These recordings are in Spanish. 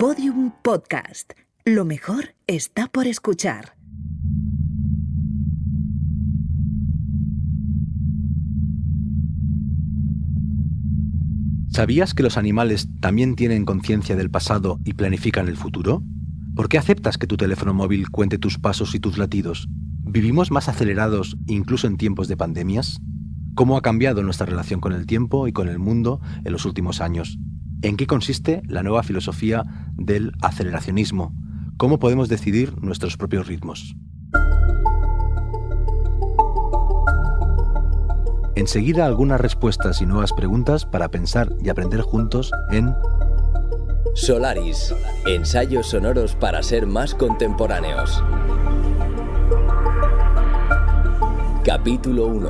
Podium Podcast. Lo mejor está por escuchar. ¿Sabías que los animales también tienen conciencia del pasado y planifican el futuro? ¿Por qué aceptas que tu teléfono móvil cuente tus pasos y tus latidos? ¿Vivimos más acelerados incluso en tiempos de pandemias? ¿Cómo ha cambiado nuestra relación con el tiempo y con el mundo en los últimos años? ¿En qué consiste la nueva filosofía del aceleracionismo? ¿Cómo podemos decidir nuestros propios ritmos? Enseguida algunas respuestas y nuevas preguntas para pensar y aprender juntos en Solaris, ensayos sonoros para ser más contemporáneos. Capítulo 1.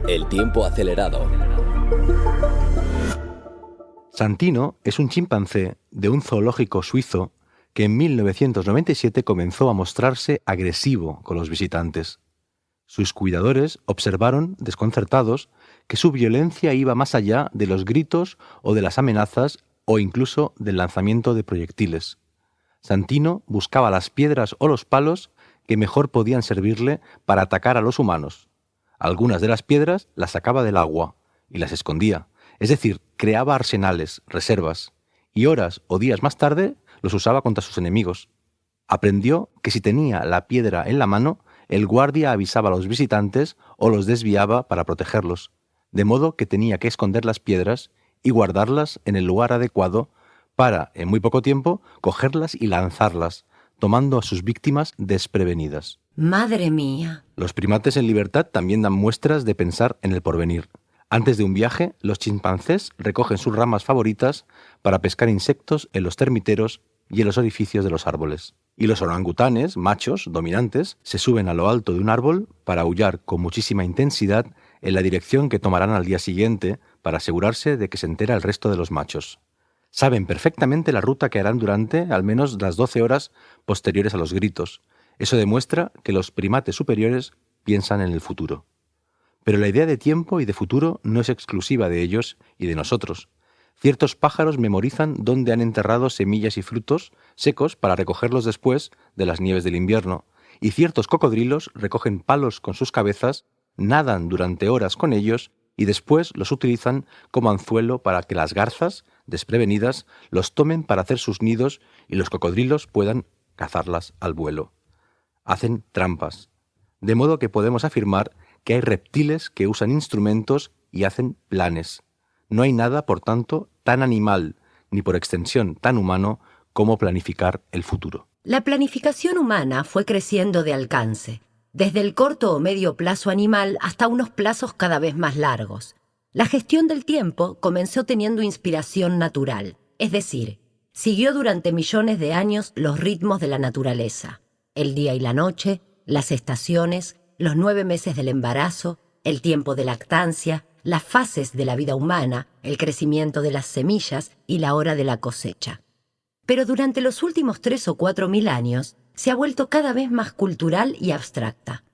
El tiempo acelerado. Santino es un chimpancé de un zoológico suizo que en 1997 comenzó a mostrarse agresivo con los visitantes. Sus cuidadores observaron, desconcertados, que su violencia iba más allá de los gritos o de las amenazas o incluso del lanzamiento de proyectiles. Santino buscaba las piedras o los palos que mejor podían servirle para atacar a los humanos. Algunas de las piedras las sacaba del agua y las escondía, es decir, creaba arsenales, reservas, y horas o días más tarde los usaba contra sus enemigos. Aprendió que si tenía la piedra en la mano, el guardia avisaba a los visitantes o los desviaba para protegerlos, de modo que tenía que esconder las piedras y guardarlas en el lugar adecuado para, en muy poco tiempo, cogerlas y lanzarlas, tomando a sus víctimas desprevenidas. ¡Madre mía! Los primates en libertad también dan muestras de pensar en el porvenir. Antes de un viaje, los chimpancés recogen sus ramas favoritas para pescar insectos en los termiteros y en los orificios de los árboles. Y los orangutanes, machos, dominantes, se suben a lo alto de un árbol para aullar con muchísima intensidad en la dirección que tomarán al día siguiente para asegurarse de que se entera el resto de los machos. Saben perfectamente la ruta que harán durante al menos las 12 horas posteriores a los gritos. Eso demuestra que los primates superiores piensan en el futuro. Pero la idea de tiempo y de futuro no es exclusiva de ellos y de nosotros. Ciertos pájaros memorizan dónde han enterrado semillas y frutos secos para recogerlos después de las nieves del invierno, y ciertos cocodrilos recogen palos con sus cabezas, nadan durante horas con ellos y después los utilizan como anzuelo para que las garzas, desprevenidas, los tomen para hacer sus nidos y los cocodrilos puedan cazarlas al vuelo. Hacen trampas, de modo que podemos afirmar que hay reptiles que usan instrumentos y hacen planes. No hay nada, por tanto, tan animal, ni por extensión tan humano, como planificar el futuro. La planificación humana fue creciendo de alcance, desde el corto o medio plazo animal hasta unos plazos cada vez más largos. La gestión del tiempo comenzó teniendo inspiración natural, es decir, siguió durante millones de años los ritmos de la naturaleza, el día y la noche, las estaciones, los 9 meses del embarazo, el tiempo de lactancia, las fases de la vida humana, el crecimiento de las semillas y la hora de la cosecha. Pero durante los últimos 3 o 4 mil años se ha vuelto cada vez más cultural y abstracta.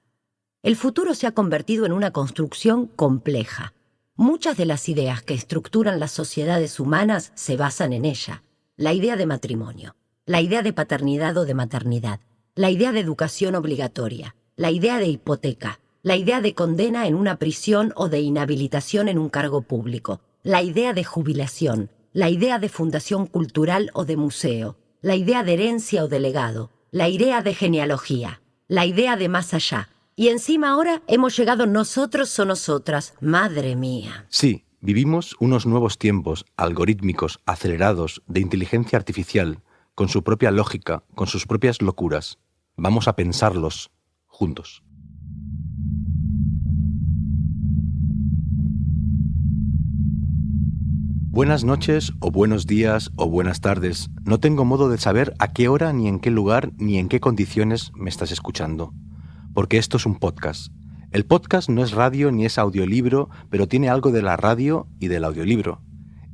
El futuro se ha convertido en una construcción compleja. Muchas de las ideas que estructuran las sociedades humanas se basan en ella. La idea de matrimonio, la idea de paternidad o de maternidad, la idea de educación obligatoria, la idea de hipoteca, la idea de condena en una prisión o de inhabilitación en un cargo público, la idea de jubilación, la idea de fundación cultural o de museo, la idea de herencia o de legado, la idea de genealogía, la idea de más allá. Y encima ahora hemos llegado nosotros o nosotras. ¡Madre mía! Sí, vivimos unos nuevos tiempos algorítmicos, acelerados, de inteligencia artificial, con su propia lógica, con sus propias locuras. Vamos a pensarlos juntos. Buenas noches, o buenos días, o buenas tardes. No tengo modo de saber a qué hora, ni en qué lugar, ni en qué condiciones me estás escuchando. Porque esto es un podcast. El podcast no es radio ni es audiolibro, pero tiene algo de la radio y del audiolibro.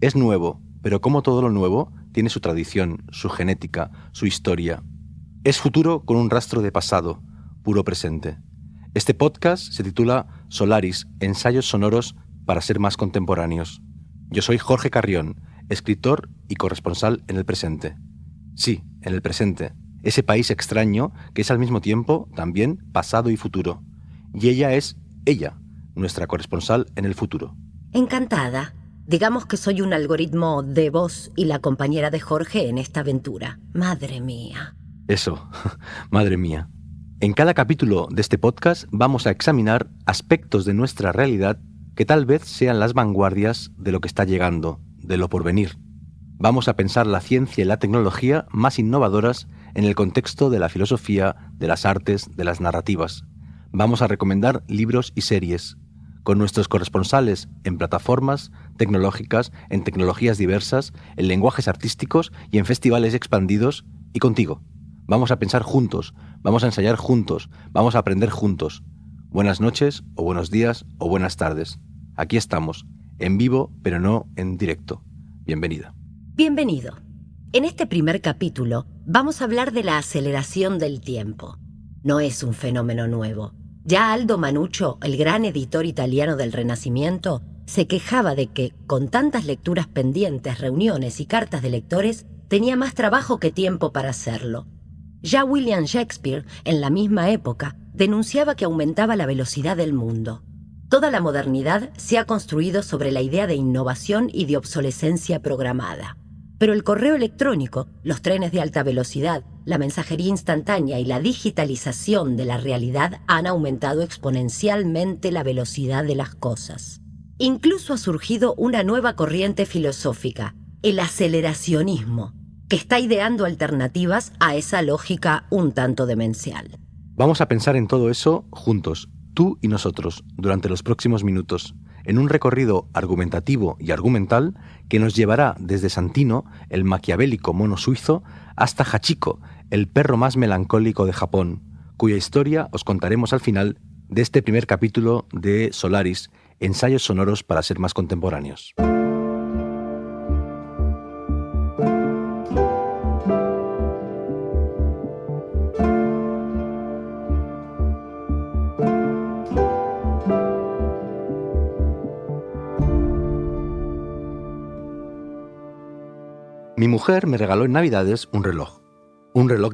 Es nuevo, pero como todo lo nuevo, tiene su tradición, su genética, su historia. Es futuro con un rastro de pasado, puro presente. Este podcast se titula Solaris, ensayos sonoros para ser más contemporáneos. Yo soy Jorge Carrión, escritor y corresponsal en el presente. Sí, en el presente. Ese país extraño que es al mismo tiempo también pasado y futuro. Y ella es ella, nuestra corresponsal en el futuro. Encantada. Digamos que soy un algoritmo de voz y la compañera de Jorge en esta aventura. Madre mía. Eso, madre mía. En cada capítulo de este podcast vamos a examinar aspectos de nuestra realidad que tal vez sean las vanguardias de lo que está llegando, de lo por venir. Vamos a pensar la ciencia y la tecnología más innovadoras en el contexto de la filosofía, de las artes, de las narrativas. Vamos a recomendar libros y series, con nuestros corresponsales en plataformas tecnológicas, en tecnologías diversas, en lenguajes artísticos y en festivales expandidos, y contigo. Vamos a pensar juntos, vamos a ensayar juntos, vamos a aprender juntos. Buenas noches, o buenos días, o buenas tardes. Aquí estamos, en vivo, pero no en directo. Bienvenida. Bienvenido. En este primer capítulo vamos a hablar de la aceleración del tiempo. No es un fenómeno nuevo. Ya Aldo Manuccio, el gran editor italiano del Renacimiento, se quejaba de que, con tantas lecturas pendientes, reuniones y cartas de lectores, tenía más trabajo que tiempo para hacerlo. Ya William Shakespeare, en la misma época, denunciaba que aumentaba la velocidad del mundo. Toda la modernidad se ha construido sobre la idea de innovación y de obsolescencia programada. Pero el correo electrónico, los trenes de alta velocidad, la mensajería instantánea y la digitalización de la realidad han aumentado exponencialmente la velocidad de las cosas. Incluso ha surgido una nueva corriente filosófica, el aceleracionismo, que está ideando alternativas a esa lógica un tanto demencial. Vamos a pensar en todo eso juntos, tú y nosotros, durante los próximos minutos, en un recorrido argumentativo y argumental que nos llevará desde Santino, el maquiavélico mono suizo, hasta Hachiko, el perro más melancólico de Japón, cuya historia os contaremos al final de este primer capítulo de Solaris, ensayos sonoros para ser más contemporáneos. Mi mujer me regaló en Navidades un reloj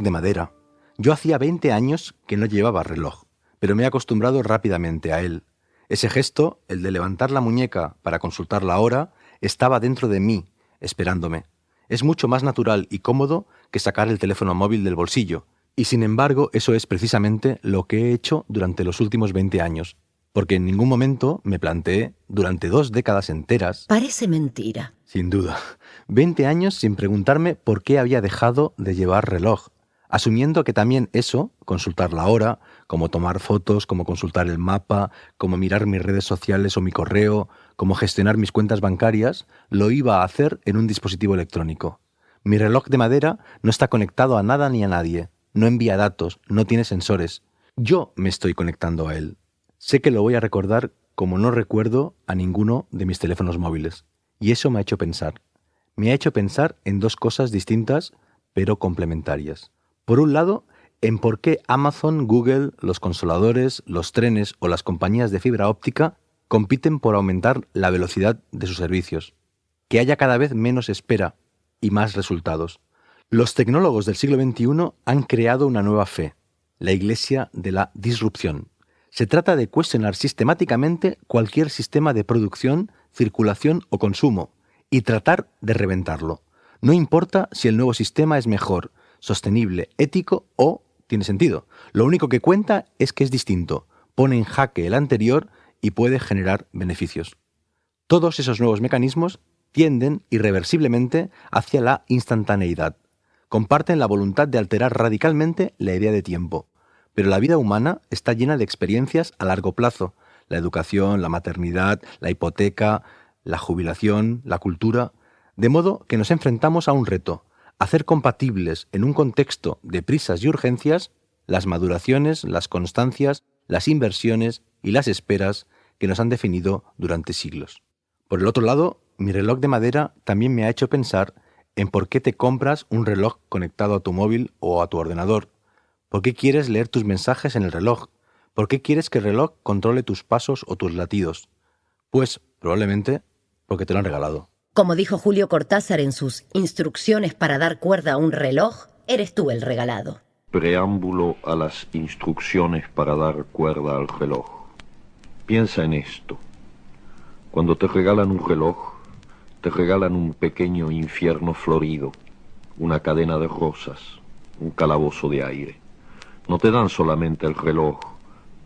de madera. Yo hacía 20 años que no llevaba reloj, pero me he acostumbrado rápidamente a él. Ese gesto, el de levantar la muñeca para consultar la hora, estaba dentro de mí, esperándome. Es mucho más natural y cómodo que sacar el teléfono móvil del bolsillo, y sin embargo eso es precisamente lo que he hecho durante los últimos 20 años, porque en ningún momento me planteé, durante 2 décadas enteras... Parece mentira. Sin duda. 20 años sin preguntarme por qué había dejado de llevar reloj, asumiendo que también eso, consultar la hora, como tomar fotos, como consultar el mapa, como mirar mis redes sociales o mi correo, como gestionar mis cuentas bancarias, lo iba a hacer en un dispositivo electrónico. Mi reloj de madera no está conectado a nada ni a nadie, no envía datos, no tiene sensores. Yo me estoy conectando a él. Sé que lo voy a recordar como no recuerdo a ninguno de mis teléfonos móviles. Y eso me ha hecho pensar. Me ha hecho pensar en 2 cosas distintas, pero complementarias. Por un lado, en por qué Amazon, Google, los consoladores, los trenes o las compañías de fibra óptica compiten por aumentar la velocidad de sus servicios. Que haya cada vez menos espera y más resultados. Los tecnólogos del siglo XXI han creado una nueva fe, la Iglesia de la disrupción. Se trata de cuestionar sistemáticamente cualquier sistema de producción, circulación o consumo y tratar de reventarlo. No importa si el nuevo sistema es mejor, sostenible, ético o tiene sentido. Lo único que cuenta es que es distinto, pone en jaque el anterior y puede generar beneficios. Todos esos nuevos mecanismos tienden irreversiblemente hacia la instantaneidad. Comparten la voluntad de alterar radicalmente la idea de tiempo. Pero la vida humana está llena de experiencias a largo plazo. La educación, la maternidad, la hipoteca, la jubilación, la cultura. De modo que nos enfrentamos a un reto, hacer compatibles en un contexto de prisas y urgencias las maduraciones, las constancias, las inversiones y las esperas que nos han definido durante siglos. Por el otro lado, mi reloj de madera también me ha hecho pensar en por qué te compras un reloj conectado a tu móvil o a tu ordenador. ¿Por qué quieres leer tus mensajes en el reloj? ¿Por qué quieres que el reloj controle tus pasos o tus latidos? Pues, probablemente, porque te lo han regalado. Como dijo Julio Cortázar en sus Instrucciones para dar cuerda a un reloj, eres tú el regalado. Preámbulo a las instrucciones para dar cuerda al reloj. Piensa en esto. Cuando te regalan un reloj, te regalan un pequeño infierno florido, una cadena de rosas, un calabozo de aire. No te dan solamente el reloj,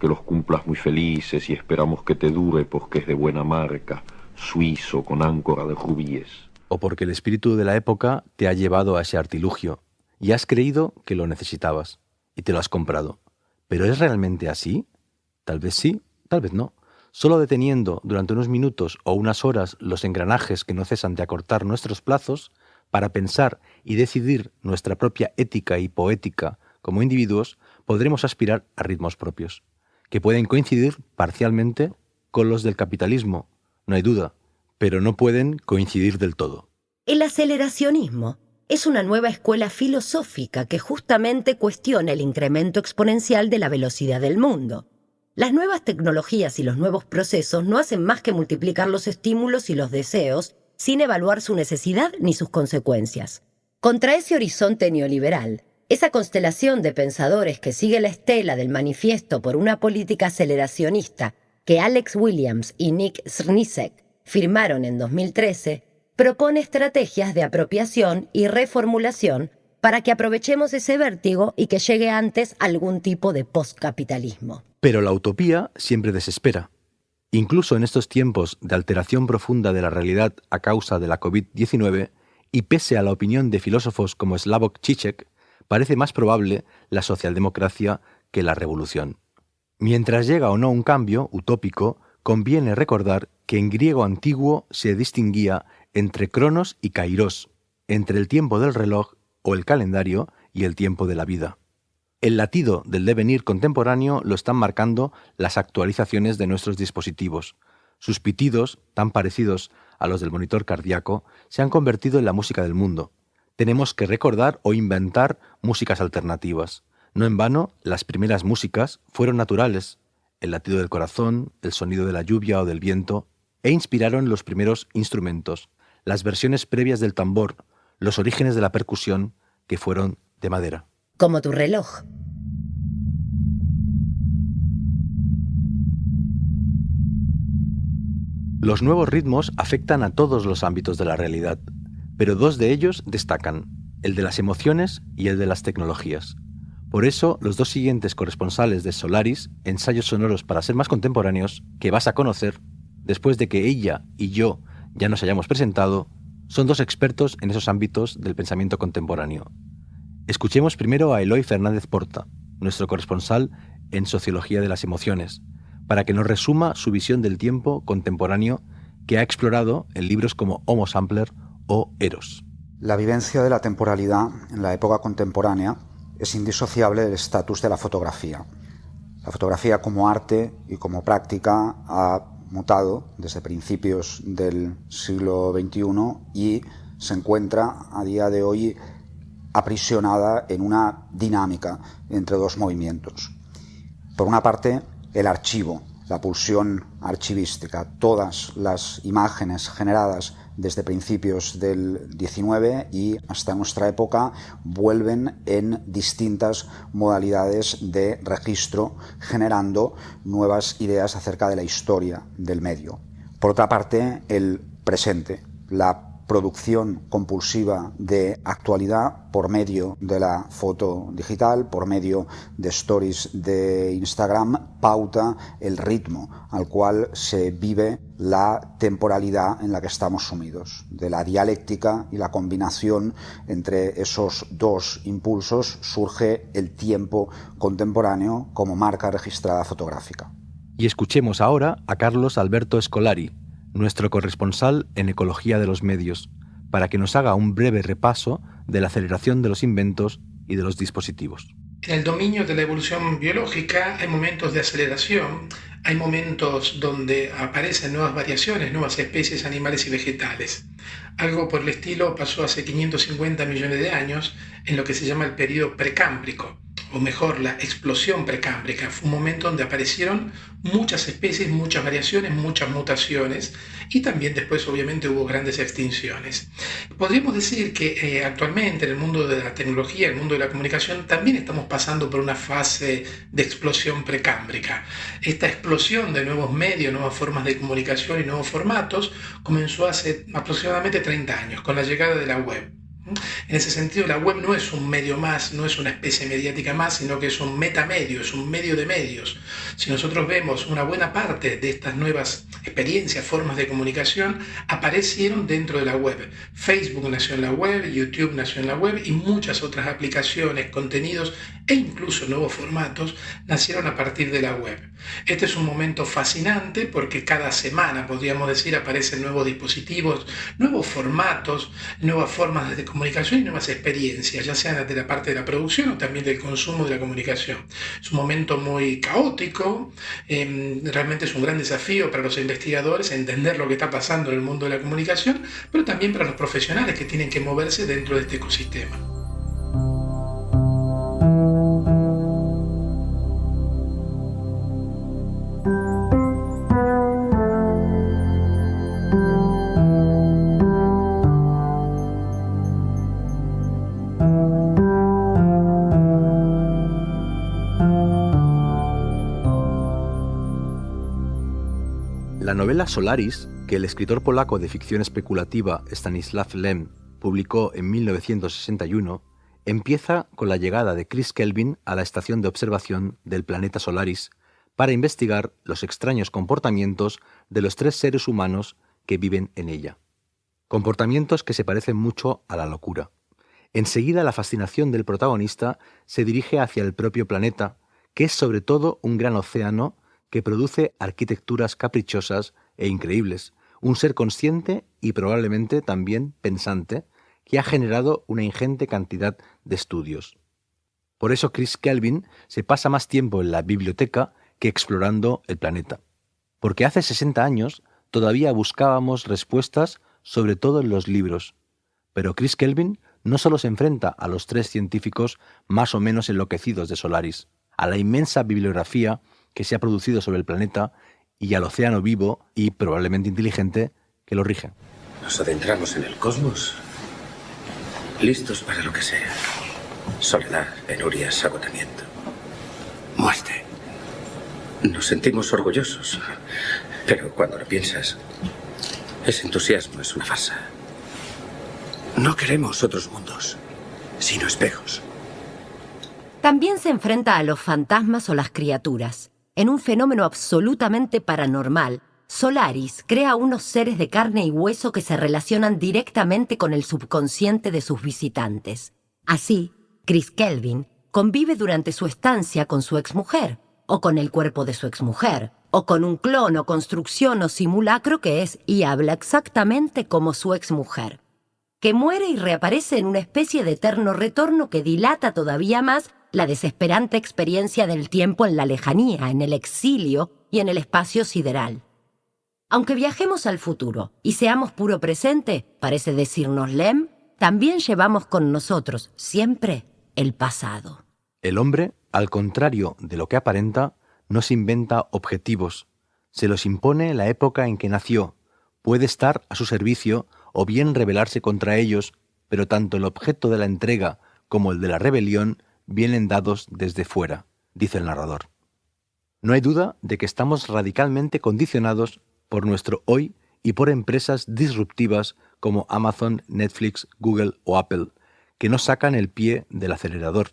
que los cumplas muy felices y esperamos que te dure porque es de buena marca, suizo con áncora de rubíes. O porque el espíritu de la época te ha llevado a ese artilugio y has creído que lo necesitabas y te lo has comprado. ¿Pero es realmente así? Tal vez sí, tal vez no. Solo deteniendo durante unos minutos o unas horas los engranajes que no cesan de acortar nuestros plazos para pensar y decidir nuestra propia ética y poética como individuos, podremos aspirar a ritmos propios, que pueden coincidir parcialmente con los del capitalismo, no hay duda, pero no pueden coincidir del todo. El aceleracionismo es una nueva escuela filosófica que justamente cuestiona el incremento exponencial de la velocidad del mundo. Las nuevas tecnologías y los nuevos procesos no hacen más que multiplicar los estímulos y los deseos sin evaluar su necesidad ni sus consecuencias. Contra ese horizonte neoliberal, esa constelación de pensadores que sigue la estela del manifiesto por una política aceleracionista que Alex Williams y Nick Srnicek firmaron en 2013, propone estrategias de apropiación y reformulación para que aprovechemos ese vértigo y que llegue antes algún tipo de postcapitalismo. Pero la utopía siempre desespera. Incluso en estos tiempos de alteración profunda de la realidad a causa de la COVID-19, y pese a la opinión de filósofos como Slavoj Žižek, parece más probable la socialdemocracia que la revolución. Mientras llega o no un cambio utópico, conviene recordar que en griego antiguo se distinguía entre cronos y kairos, entre el tiempo del reloj o el calendario y el tiempo de la vida. El latido del devenir contemporáneo lo están marcando las actualizaciones de nuestros dispositivos. Sus pitidos, tan parecidos a los del monitor cardíaco, se han convertido en la música del mundo. Tenemos que recordar o inventar músicas alternativas. No en vano, las primeras músicas fueron naturales, el latido del corazón, el sonido de la lluvia o del viento, e inspiraron los primeros instrumentos, las versiones previas del tambor, los orígenes de la percusión, que fueron de madera. Como tu reloj. Los nuevos ritmos afectan a todos los ámbitos de la realidad, pero dos de ellos destacan, el de las emociones y el de las tecnologías. Por eso, los dos siguientes corresponsales de Solaris, ensayos sonoros para ser más contemporáneos, que vas a conocer, después de que ella y yo ya nos hayamos presentado, son dos expertos en esos ámbitos del pensamiento contemporáneo. Escuchemos primero a Eloy Fernández Porta, nuestro corresponsal en Sociología de las Emociones, para que nos resuma su visión del tiempo contemporáneo que ha explorado en libros como Homo Sampler o Eros. La vivencia de la temporalidad en la época contemporánea es indisociable del estatus de la fotografía. La fotografía como arte y como práctica ha mutado desde principios del siglo XXI y se encuentra a día de hoy aprisionada en una dinámica entre dos movimientos. Por una parte, el archivo, la pulsión archivística. Todas las imágenes generadas desde principios del XIX y hasta nuestra época vuelven en distintas modalidades de registro, generando nuevas ideas acerca de la historia del medio. Por otra parte, el presente, la producción compulsiva de actualidad por medio de la foto digital, por medio de stories de Instagram, pauta el ritmo al cual se vive la temporalidad en la que estamos sumidos. De la dialéctica y la combinación entre esos dos impulsos surge el tiempo contemporáneo como marca registrada fotográfica. Y escuchemos ahora a Carlos Alberto Scolari, nuestro corresponsal en Ecología de los Medios, para que nos haga un breve repaso de la aceleración de los inventos y de los dispositivos. En el dominio de la evolución biológica hay momentos de aceleración, hay momentos donde aparecen nuevas variaciones, nuevas especies animales y vegetales. Algo por el estilo pasó hace 550 millones de años en lo que se llama el periodo precámbrico, o mejor, la explosión precámbrica. Fue un momento donde aparecieron muchas especies, muchas variaciones, muchas mutaciones, y también después obviamente hubo grandes extinciones. Podríamos decir que actualmente en el mundo de la tecnología, el mundo de la comunicación, también estamos pasando por una fase de explosión precámbrica. Esta explosión de nuevos medios, nuevas formas de comunicación y nuevos formatos comenzó hace aproximadamente 30 años con la llegada de la web. En ese sentido, la web no es un medio más, no es una especie mediática más, sino que es un metamedio, es un medio de medios. Si nosotros vemos, una buena parte de estas nuevas experiencias, formas de comunicación, aparecieron dentro de la web. Facebook nació en la web, YouTube nació en la web y muchas otras aplicaciones, contenidos e incluso nuevos formatos nacieron a partir de la web. Este es un momento fascinante porque cada semana, podríamos decir, aparecen nuevos dispositivos, nuevos formatos, nuevas formas de comunicación y nuevas experiencias, ya sean de la parte de la producción o también del consumo de la comunicación. Es un momento muy caótico, realmente es un gran desafío para los investigadores entender lo que está pasando en el mundo de la comunicación, pero también para los profesionales que tienen que moverse dentro de este ecosistema. La novela Solaris, que el escritor polaco de ficción especulativa Stanisław Lem publicó en 1961, empieza con la llegada de Chris Kelvin a la estación de observación del planeta Solaris para investigar los extraños comportamientos de los 3 seres humanos que viven en ella. Comportamientos que se parecen mucho a la locura. Enseguida la fascinación del protagonista se dirige hacia el propio planeta, que es sobre todo un gran océano que produce arquitecturas caprichosas e increíbles, un ser consciente y probablemente también pensante, que ha generado una ingente cantidad de estudios. Por eso Chris Kelvin se pasa más tiempo en la biblioteca que explorando el planeta. Porque hace 60 años todavía buscábamos respuestas sobre todo en los libros, pero Chris Kelvin no solo se enfrenta a los 3 científicos más o menos enloquecidos de Solaris, a la inmensa bibliografía que se ha producido sobre el planeta y al océano vivo y probablemente inteligente que lo rige. Nos adentramos en el cosmos, listos para lo que sea. Soledad, penurias, agotamiento, muerte. Nos sentimos orgullosos, pero cuando lo piensas, ese entusiasmo es una farsa. No queremos otros mundos, sino espejos. También se enfrenta a los fantasmas o las criaturas. En un fenómeno absolutamente paranormal, Solaris crea unos seres de carne y hueso que se relacionan directamente con el subconsciente de sus visitantes. Así, Chris Kelvin convive durante su estancia con su exmujer, o con el cuerpo de su exmujer, o con un clon o construcción o simulacro que es y habla exactamente como su exmujer, que muere y reaparece en una especie de eterno retorno que dilata todavía más la desesperante experiencia del tiempo en la lejanía, en el exilio y en el espacio sideral. Aunque viajemos al futuro y seamos puro presente, parece decirnos Lem, también llevamos con nosotros siempre el pasado. El hombre, al contrario de lo que aparenta, no se inventa objetivos, se los impone la época en que nació, puede estar a su servicio o bien rebelarse contra ellos, pero tanto el objeto de la entrega como el de la rebelión vienen dados desde fuera, dice el narrador. No hay duda de que estamos radicalmente condicionados por nuestro hoy y por empresas disruptivas como Amazon, Netflix, Google o Apple, que no sacan el pie del acelerador.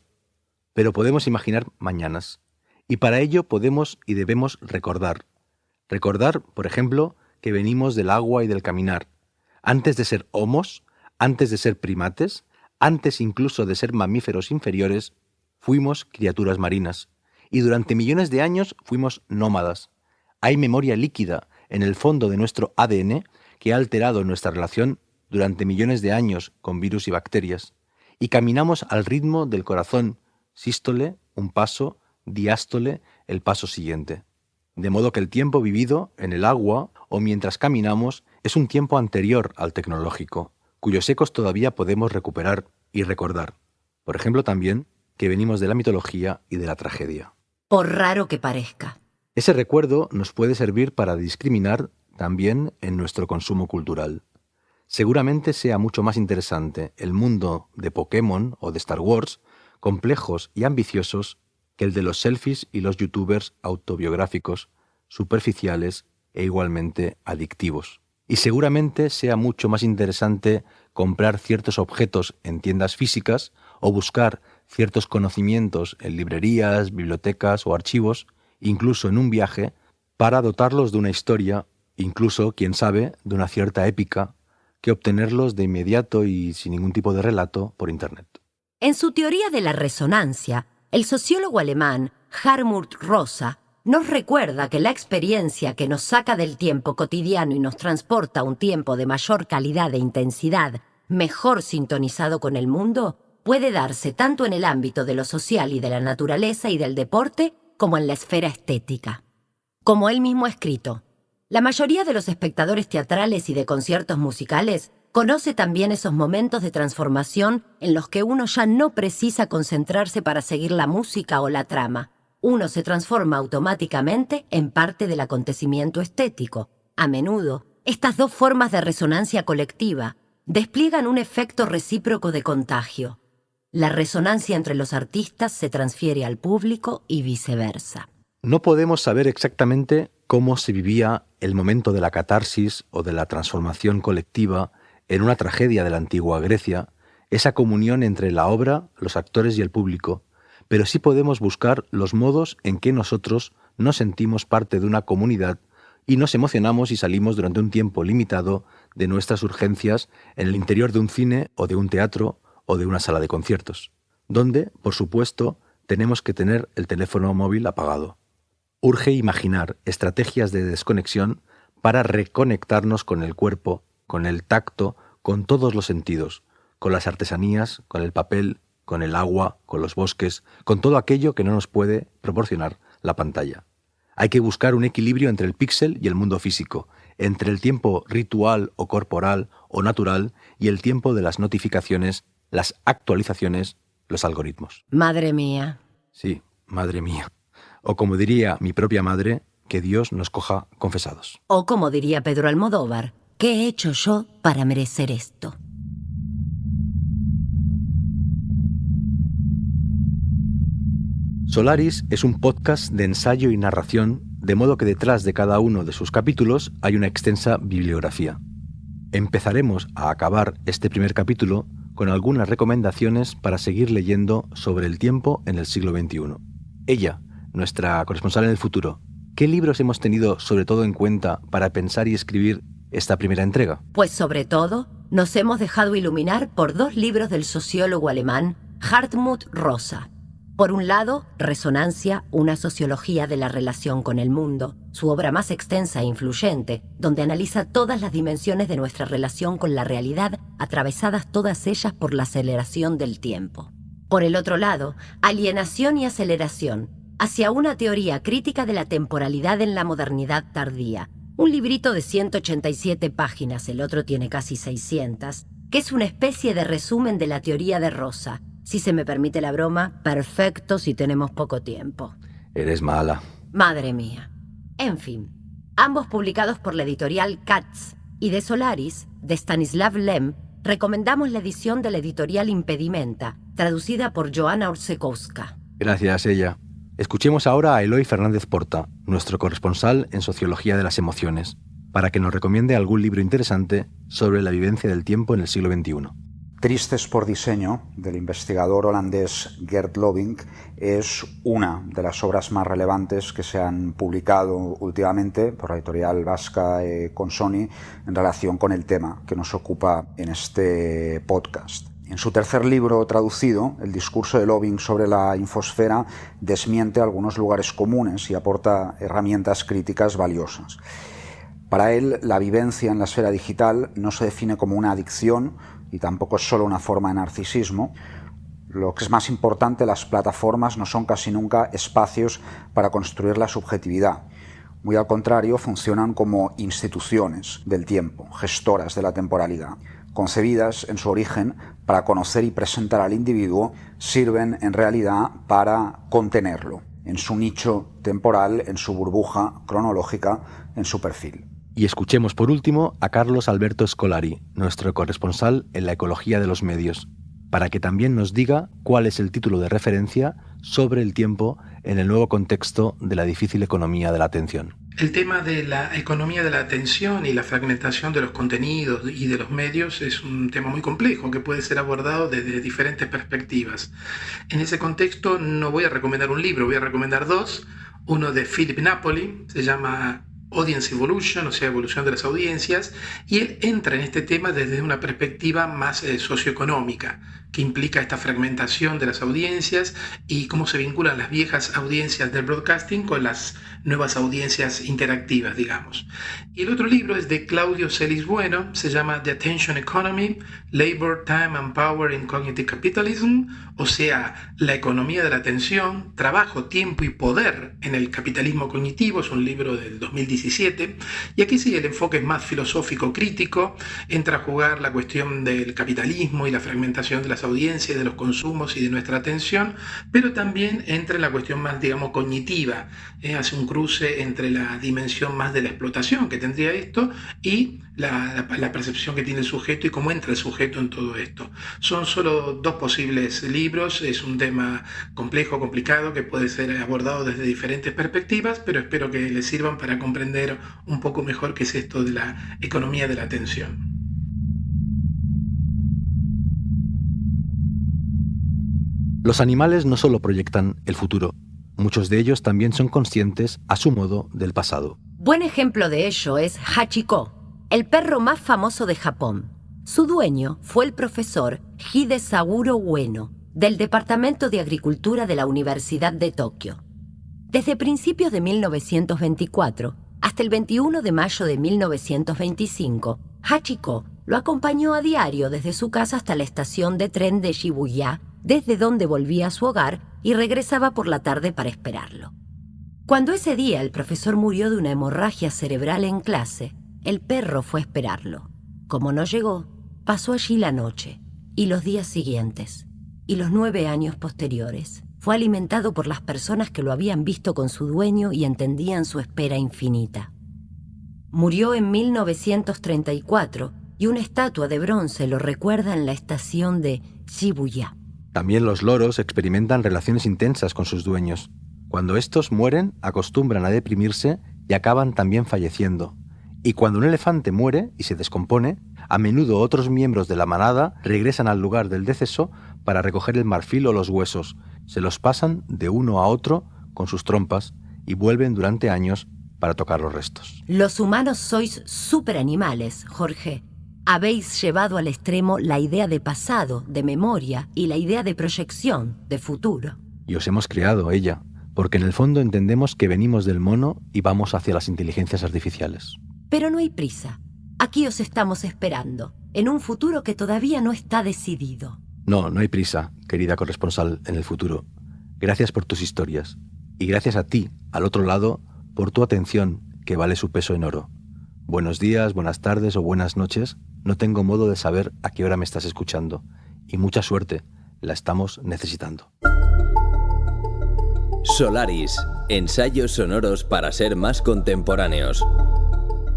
Pero podemos imaginar mañanas, y para ello podemos y debemos recordar. Recordar, por ejemplo, que venimos del agua y del caminar. Antes de ser homos, antes de ser primates, antes incluso de ser mamíferos inferiores, fuimos criaturas marinas, y durante millones de años fuimos nómadas. Hay memoria líquida en el fondo de nuestro ADN que ha alterado nuestra relación durante millones de años con virus y bacterias, y caminamos al ritmo del corazón, sístole, un paso, diástole, el paso siguiente. De modo que el tiempo vivido en el agua o mientras caminamos es un tiempo anterior al tecnológico, cuyos ecos todavía podemos recuperar y recordar. Por ejemplo, también que venimos de la mitología y de la tragedia. Por raro que parezca. Ese recuerdo nos puede servir para discriminar también en nuestro consumo cultural. Seguramente sea mucho más interesante el mundo de Pokémon o de Star Wars, complejos y ambiciosos, que el de los selfies y los youtubers autobiográficos, superficiales e igualmente adictivos. Y seguramente sea mucho más interesante comprar ciertos objetos en tiendas físicas o buscar ciertos conocimientos en librerías, bibliotecas o archivos, incluso en un viaje, para dotarlos de una historia, incluso, quién sabe, de una cierta épica, que obtenerlos de inmediato y sin ningún tipo de relato por Internet. En su teoría de la resonancia, el sociólogo alemán Hartmut Rosa nos recuerda que la experiencia que nos saca del tiempo cotidiano y nos transporta a un tiempo de mayor calidad e intensidad, mejor sintonizado con el mundo, puede darse tanto en el ámbito de lo social y de la naturaleza y del deporte, como en la esfera estética. Como él mismo ha escrito, la mayoría de los espectadores teatrales y de conciertos musicales conoce también esos momentos de transformación en los que uno ya no precisa concentrarse para seguir la música o la trama. Uno se transforma automáticamente en parte del acontecimiento estético. A menudo, estas dos formas de resonancia colectiva despliegan un efecto recíproco de contagio. La resonancia entre los artistas se transfiere al público y viceversa. No podemos saber exactamente cómo se vivía el momento de la catarsis o de la transformación colectiva en una tragedia de la antigua Grecia, esa comunión entre la obra, los actores y el público, pero sí podemos buscar los modos en que nosotros nos sentimos parte de una comunidad y nos emocionamos y salimos durante un tiempo limitado de nuestras urgencias en el interior de un cine o de un teatro o de una sala de conciertos, donde, por supuesto, tenemos que tener el teléfono móvil apagado. Urge imaginar estrategias de desconexión para reconectarnos con el cuerpo, con el tacto, con todos los sentidos, con las artesanías, con el papel, con el agua, con los bosques, con todo aquello que no nos puede proporcionar la pantalla. Hay que buscar un equilibrio entre el píxel y el mundo físico, entre el tiempo ritual o corporal o natural y el tiempo de las notificaciones, las actualizaciones, los algoritmos. Madre mía. Sí, madre mía. O como diría mi propia madre, que Dios nos coja confesados. O como diría Pedro Almodóvar, ¿qué he hecho yo para merecer esto? Solaris es un podcast de ensayo y narración, de modo que detrás de cada uno de sus capítulos hay una extensa bibliografía. Empezaremos a acabar este primer capítulo con algunas recomendaciones para seguir leyendo sobre el tiempo en el siglo XXI. Ella, nuestra corresponsal en el futuro, ¿qué libros hemos tenido sobre todo en cuenta para pensar y escribir esta primera entrega? Pues sobre todo, nos hemos dejado iluminar por dos libros del sociólogo alemán Hartmut Rosa. Por un lado, Resonancia, una sociología de la relación con el mundo, su obra más extensa e influyente, donde analiza todas las dimensiones de nuestra relación con la realidad, atravesadas todas ellas por la aceleración del tiempo. Por el otro lado, Alienación y aceleración, hacia una teoría crítica de la temporalidad en la modernidad tardía. Un librito de 187 páginas, el otro tiene casi 600, que es una especie de resumen de la teoría de Rosa. Si se me permite la broma, perfecto si tenemos poco tiempo. Eres mala. Madre mía. En fin, ambos publicados por la editorial Katz, y de Solaris, de Stanislav Lem, recomendamos la edición de la editorial Impedimenta, traducida por Joanna Orzechowska. Gracias, ella. Escuchemos ahora a Eloy Fernández Porta, nuestro corresponsal en Sociología de las Emociones, para que nos recomiende algún libro interesante sobre la vivencia del tiempo en el siglo XXI. Tristes por diseño, del investigador holandés Gert Lovink, es una de las obras más relevantes que se han publicado últimamente por la editorial vasca Consoni en relación con el tema que nos ocupa en este podcast. En su tercer libro traducido, el discurso de Lovink sobre la infosfera desmiente algunos lugares comunes y aporta herramientas críticas valiosas. Para él, la vivencia en la esfera digital no se define como una adicción y tampoco es solo una forma de narcisismo. Lo que es más importante, las plataformas no son casi nunca espacios para construir la subjetividad. Muy al contrario, funcionan como instituciones del tiempo, gestoras de la temporalidad. concebidas en su origen para conocer y presentar al individuo, sirven en realidad para contenerlo en su nicho temporal, en su burbuja cronológica, en su perfil. Y escuchemos por último a Carlos Alberto Scolari, nuestro corresponsal en la ecología de los medios, para que también nos diga cuál es el título de referencia sobre el tiempo en el nuevo contexto de la difícil economía de la atención. El tema de la economía de la atención y la fragmentación de los contenidos y de los medios es un tema muy complejo que puede ser abordado desde diferentes perspectivas. En ese contexto no voy a recomendar un libro, voy a recomendar dos. Uno de Philip Napoli, se llama Audience Evolution, o sea, evolución de las audiencias, y él entra en este tema desde una perspectiva más socioeconómica, que implica esta fragmentación de las audiencias y cómo se vinculan las viejas audiencias del broadcasting con las nuevas audiencias interactivas, digamos. Y el otro libro es de Claudio Celis Bueno, se llama The Attention Economy, Labor, Time and Power in Cognitive Capitalism, o sea, la economía de la atención, trabajo, tiempo y poder en el capitalismo cognitivo. Es un libro del 2017, y aquí sí el enfoque es más filosófico crítico, entra a jugar la cuestión del capitalismo y la fragmentación de las audiencias, de los consumos y de nuestra atención, pero también entra en la cuestión más, digamos, cognitiva, hace un cruce entre la dimensión más de la explotación que tendría esto y la percepción que tiene el sujeto y cómo entra el sujeto en todo esto. Son solo dos posibles libros, es un tema complejo, complicado, que puede ser abordado desde diferentes perspectivas, pero espero que les sirvan para comprender un poco mejor qué es esto de la economía de la atención. Los animales no solo proyectan el futuro, muchos de ellos también son conscientes, a su modo, del pasado. Buen ejemplo de ello es Hachiko, el perro más famoso de Japón. Su dueño fue el profesor Hidesaguro Ueno, del Departamento de Agricultura de la Universidad de Tokio. Desde principios de 1924 hasta el 21 de mayo de 1925, Hachiko lo acompañó a diario desde su casa hasta la estación de tren de Shibuya, desde donde volvía a su hogar y regresaba por la tarde para esperarlo. Cuando ese día el profesor murió de una hemorragia cerebral en clase, el perro fue a esperarlo. Como no llegó, pasó allí la noche, y los días siguientes, y los 9 años posteriores. Fue alimentado por las personas que lo habían visto con su dueño y entendían su espera infinita. Murió en 1934 y una estatua de bronce lo recuerda en la estación de Shibuya. También los loros experimentan relaciones intensas con sus dueños. Cuando estos mueren, acostumbran a deprimirse y acaban también falleciendo. Y cuando un elefante muere y se descompone, a menudo otros miembros de la manada regresan al lugar del deceso para recoger el marfil o los huesos, se los pasan de uno a otro con sus trompas y vuelven durante años para tocar los restos. Los humanos sois superanimales, Jorge. Habéis llevado al extremo la idea de pasado, de memoria, y la idea de proyección, de futuro. Y os hemos creado, ella, porque en el fondo entendemos que venimos del mono y vamos hacia las inteligencias artificiales. Pero no hay prisa. Aquí os estamos esperando, en un futuro que todavía no está decidido. No hay prisa, querida corresponsal en el futuro. Gracias por tus historias. Y gracias a ti, al otro lado, por tu atención, que vale su peso en oro. Buenos días, buenas tardes o buenas noches. No tengo modo de saber a qué hora me estás escuchando. Y mucha suerte, la estamos necesitando. Solaris, ensayos sonoros para ser más contemporáneos.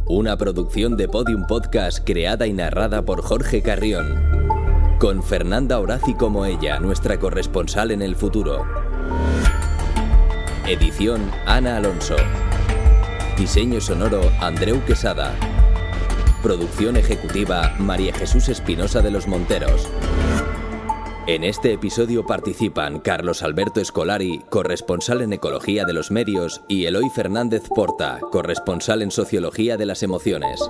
Una producción de Podium Podcast creada y narrada por Jorge Carrión, con Fernanda Horaci como ella, nuestra corresponsal en el futuro. Edición Ana Alonso. Diseño sonoro Andreu Quesada. Producción ejecutiva María Jesús Espinosa de los Monteros. En este episodio participan Carlos Alberto Scolari, corresponsal en Ecología de los Medios, y Eloy Fernández Porta, corresponsal en Sociología de las Emociones.